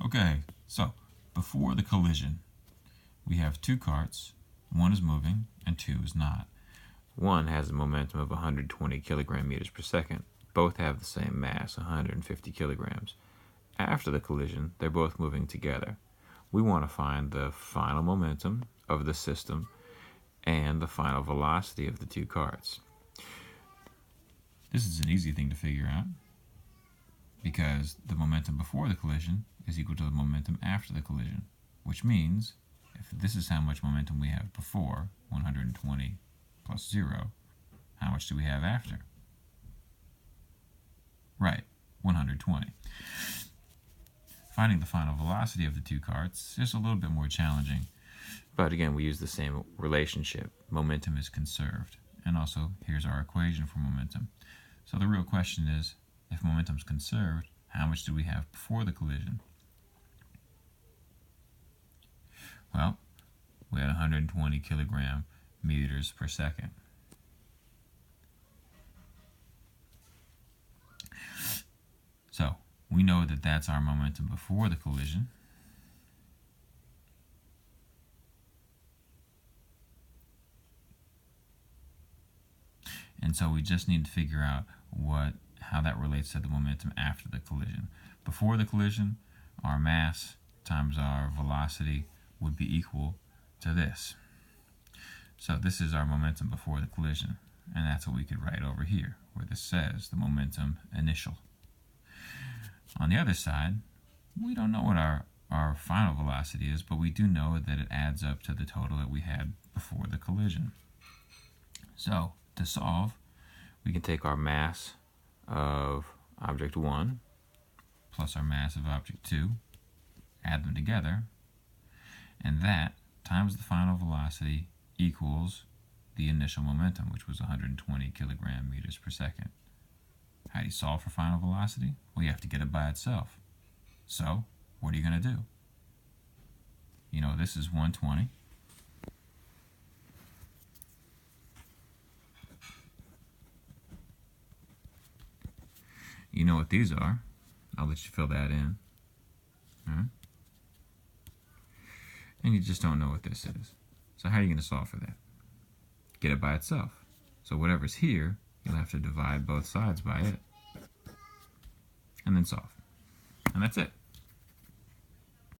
Okay, so before the collision, we have two carts. One is moving and two is not. One has a momentum of 120 kilogram meters per second. Both have the same mass, 150 kilograms. After the collision, they're both moving together. We want to find the final momentum of the system and the final velocity of the two carts. This is an easy thing to figure out because the momentum before the collision is equal to the momentum after the collision, which means if this is how much momentum we have before, 120 plus 0, how much do we have after? Right, 120. Finding the final velocity of the two carts is a little bit more challenging, but again, we use the same relationship. Momentum is conserved, and also here's our equation for momentum. So the real question is, if momentum is conserved, how much do we have before the collision? Well, we had 120 kilogram meters per second. So we know that that's our momentum before the collision. And so we just need to figure out how that relates to the momentum after the collision. Before the collision, our mass times our velocity would be equal to this. So this is our momentum before the collision, and that's what we could write over here, where this says the momentum initial. On the other side, we don't know what our final velocity is, but we do know that it adds up to the total that we had before the collision. So to solve, we can take our mass of object 1 plus our mass of object 2, add them together, and that times the final velocity equals the initial momentum, which was 120 kilogram meters per second. How do you solve for final velocity? Well, you have to get it by itself. So, what are you going to do? You know, this is 120. You know what these are. I'll let you fill that in. All right? And you just don't know what this is. So how are you going to solve for that? Get it by itself. So whatever's here, you'll have to divide both sides by it. And then solve. And that's it.